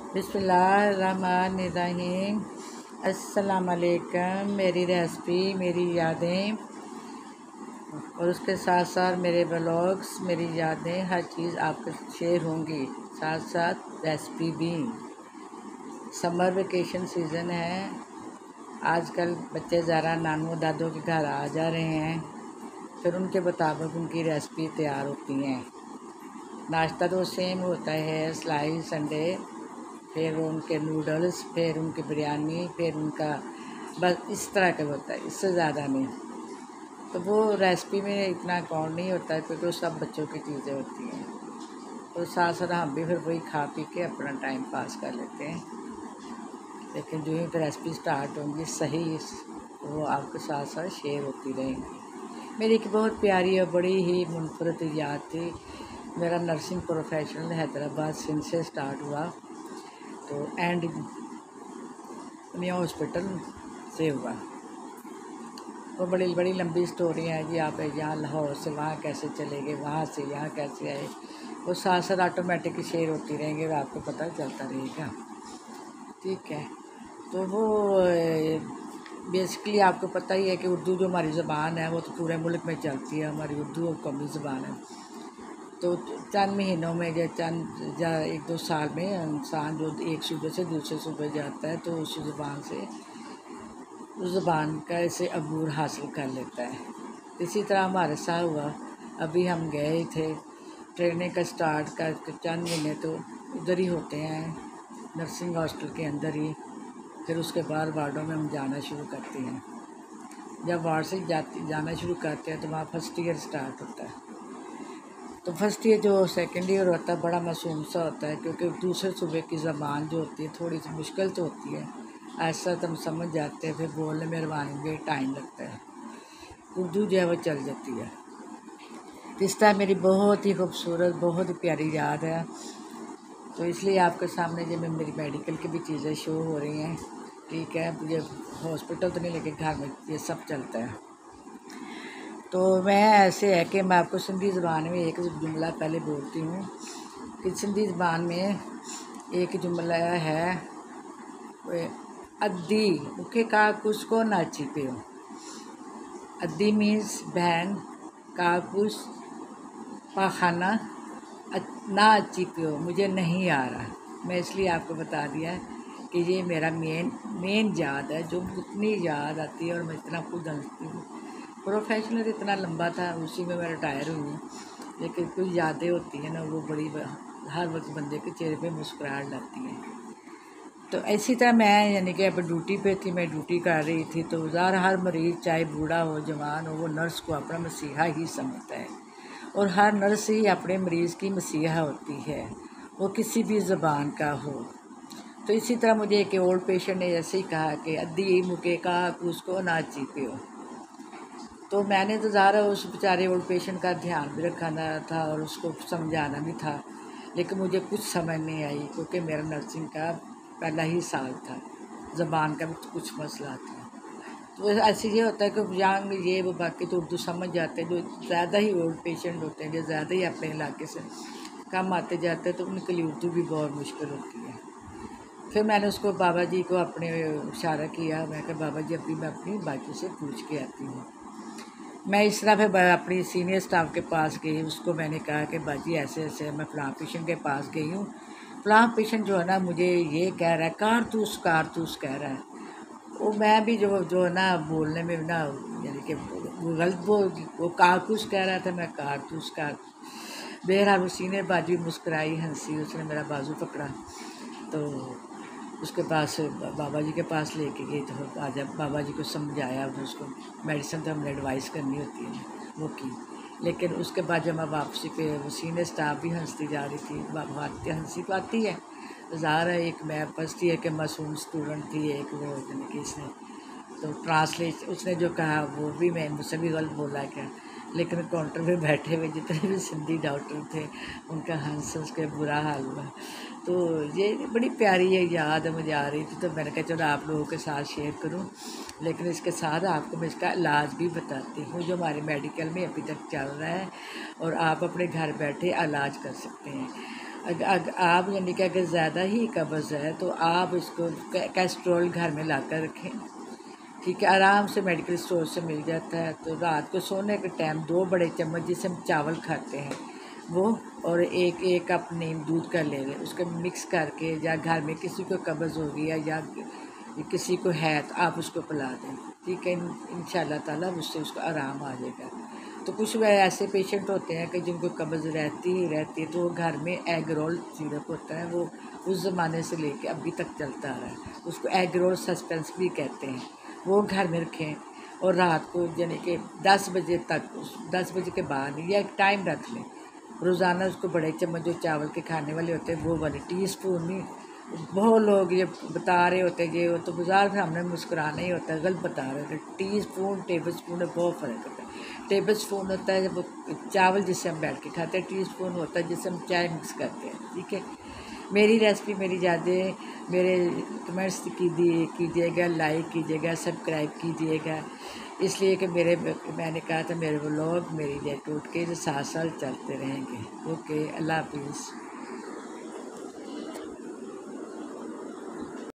बिस्मिल्लाहिर्रहमानिर्रहीम। अस्सलाम वालेकुम। मेरी रेसिपी, मेरी यादें और उसके साथ साथ मेरे ब्लॉग्स, मेरी यादें, हर चीज़ आपके शेयर होंगी, साथ साथ रेसिपी भी। समर वेकेशन सीज़न है। आजकल बच्चे ज़रा नानू दादों के घर आ जा रहे हैं, फिर उनके मुताबिक उनकी रेसिपी तैयार होती हैं। नाश्ता तो सेम होता है, स्लाइस संडे, फिर उनके नूडल्स, फिर उनकी बिरयानी, फिर उनका बस इस तरह का होता है, इससे ज़्यादा नहीं। तो वो रेसिपी में इतना काउंट नहीं होता है क्योंकि वो सब बच्चों की चीज़ें होती हैं। तो साथ साथ हम भी फिर वही खा पी के अपना टाइम पास कर लेते हैं। लेकिन जो ही रेसिपी स्टार्ट होंगी सही, वो आपके साथ साथ शेयर होती रहेंगी। मेरी एक बहुत प्यारी और बड़ी ही मुनफरद याद थी। मेरा नर्सिंग प्रोफेशनल हैदराबाद सिंध से स्टार्ट हुआ, तो एंड मियाँ हॉस्पिटल से हुआ। वो बड़ी बड़ी लंबी स्टोरी है जी। आप यहाँ लाहौर से वहाँ कैसे चले गए, वहाँ से यहाँ कैसे आए, वो साथ साथ ऑटोमेटिक शेयर होती रहेंगे और आपको पता चलता रहेगा। ठीक है। तो वो बेसिकली आपको पता ही है कि उर्दू जो हमारी ज़बान है वो तो पूरे मुल्क में चलती है। हमारी उर्दू और कौमी ज़बान है। तो चंद महीनों में या 1-2 साल में इंसान जो एक सूबे से दूसरे सूबे जाता है तो उस ज़बान से, उस ज़बान का इसे अबूर हासिल कर लेता है। इसी तरह हमारे साथ हुआ। अभी हम गए ही थे, ट्रेनिंग का स्टार्ट कर चंद महीने तो उधर ही होते हैं, नर्सिंग हॉस्टल के अंदर ही। फिर उसके बाद वार्डों में हम जाना शुरू करते हैं। जब वार्ड से जाना शुरू करते हैं तो वहाँ फर्स्ट ईयर स्टार्ट होता है। तो फर्स्ट ईयर जो सेकेंड ईयर होता है बड़ा मासूम सा होता है, क्योंकि दूसरे सूबे की ज़बान जो होती है थोड़ी सी मुश्किल तो होती है। ऐसा तो हम समझ जाते हैं, फिर बोलने में रवानी में टाइम लगता है, उर्दू जो है वो चल जाती है। इस तरह मेरी बहुत ही खूबसूरत, बहुत ही प्यारी याद है। तो इसलिए आपके सामने जब मेरी मेडिकल की भी चीज़ें शो हो रही हैं। ठीक है, मुझे हॉस्पिटल तो नहीं, लेकिन घर में ये सब चलता है। तो मैं ऐसे है कि मैं आपको सिंधी ज़बान में एक जुमला पहले बोलती हूँ कि सिंधी ज़बान में एक जुमला है, अद्दी मुखे काकुस को नाची पियो। अद्दी मीन्स बहन, काकुस पाखाना, ना अच्छी पियो, मुझे नहीं आ रहा। मैं इसलिए आपको बता दिया कि ये मेरा मेन याद है, जो इतनी याद आती है और मैं इतना खुद हंसती हूँ। प्रोफेशनल इतना लंबा था, उसी में मैं रिटायर हुई हूँ, लेकिन कुछ यादें होती हैं ना, वो बड़ी हर वक्त बंदे के चेहरे पे मुस्कुराहट लाती हैं। तो इसी तरह मैं यानी कि अब ड्यूटी पे थी, मैं ड्यूटी कर रही थी। तो हर मरीज़ चाहे बूढ़ा हो जवान हो, वो नर्स को अपना मसीहा ही समझता है, और हर नर्स ही अपने मरीज़ की मसीहा होती है, वो किसी भी ज़बान का हो। तो इसी तरह मुझे एक ओल्ड पेशेंट ने ऐसे ही कहा कि अद्दी मुके का उसको ना चीपे हो। तो मैंने तो ज़्यादा उस बेचारे ओल्ड पेशेंट का ध्यान भी रखना था और उसको समझाना भी था, लेकिन मुझे कुछ समझ नहीं आई क्योंकि मेरा नर्सिंग का पहला ही साल था, ज़बान का भी कुछ मसला था। तो ऐसे ये होता है कि यंग ये वो बाकी तो उर्दू समझ जाते हैं, जो ज़्यादा ही ओल्ड पेशेंट होते हैं, जो ज़्यादा ही अपने इलाके से कम आते जाते हैं, तो उनके लिए उर्दू भी बहुत मुश्किल होती है। फिर मैंने उसको बाबा जी को अपने इशारा किया, मैं कहा बाबा जी अभी मैं अपनी बाकी से पूछ के आती हूँ। मैं इस तरह फिर अपनी सीनियर स्टाफ के पास गई, उसको मैंने कहा कि बाजी ऐसे ऐसे मैं फ़लाँ पेशेंट के पास गई हूँ, फ़लाँ पेशेंट जो है ना मुझे ये कह रहा है, कारतूस कह रहा है। वो मैं भी जो है ना बोलने में ना यानी कि गलत वो कारतूस कह रहा था, मैं कारतूस का। बहरहाल वो सीनियर बाजी मुस्कुराई, हंसी, उसने मेरा बाजू पकड़ा, तो उसके पास बाबा जी के पास लेके गई। तो आज बाबा जी को समझाया, उसको मेडिसिन तो हमने एडवाइस करनी होती है वो की। लेकिन उसके बाद जब मैं वापसी पे, वो सीनियर स्टाफ भी हंसती जा रही थी, हंसी तो आती है ज़ाहिर है। एक मैं फर्स्ट ईयर के मासूम स्टूडेंट थी, एक वो यानी कि इसने तो ट्रांसलेट उसने जो कहा वो भी मैं मुझसे भी गलत बोला क्या, लेकिन काउंटर पे बैठे हुए जितने भी सिंधी डॉक्टर थे उनका हंस के बुरा हाल हुआ। तो ये बड़ी प्यारी ये याद मुझे आ रही थी, तो मैंने कहा चलो आप लोगों के साथ शेयर करूं। लेकिन इसके साथ आपको मैं इसका इलाज भी बताती हूँ, जो हमारे मेडिकल में अभी तक चल रहा है और आप अपने घर बैठे इलाज कर सकते हैं। आप यानी कि अगर ज़्यादा ही कब्ज़ है तो आप इसको कैस्ट्रोल घर में ला कर रखें, ठीक है। आराम से मेडिकल स्टोर से मिल जाता है। तो रात को सोने के टाइम 2 बड़े चम्मच जिसे हम चावल खाते हैं वो, और एक कप नीम दूध का ले लें, उसको मिक्स करके, या घर में किसी को कब्ज़ हो गई है या किसी को है तो आप उसको पिला दें, ठीक है। इंशाल्लाह ताला उससे उसको आराम आ जाएगा। तो कुछ वे ऐसे पेशेंट होते हैं कि जिनको कब्ज़ रहती ही रहती है, तो वो घर में एग रोल सिरप होता है, वो उस ज़माने से लेके अभी तक चलता आ रहा है, उसको एग रोल सस्पेंस भी कहते हैं। वो घर में रखें और रात को यानी कि 10 बजे तक, 10 बजे के बाद या एक टाइम रख लें, रोज़ाना उसको बड़े चम्मच जो चावल के खाने वाले होते हैं वो वाले, टीस्पून नहीं। बहुत लोग ये बता रहे होते हैं, ये वो तो बाजार में हमने मुस्कुराना ही होता है, गलत बता रहे थे। टीस्पून टेबल स्पून में बहुत फ़र्क होता है। टेबल स्पून होता है जब चावल जिससे हम बैठ के खाते हैं, टीस्पून होता है जिससे हम चाय मिक्स करते हैं, ठीक है। मेरी रेसिपी मेरी यादें, मेरे कमेंट्स कीजिएगा, लाइक कीजिएगा, सब्सक्राइब कीजिएगा, इसलिए कि मैंने कहा था मेरे व्लॉग मेरी टूट के 7 साल चलते रहेंगे। ओके, अल्लाह हाफिज़।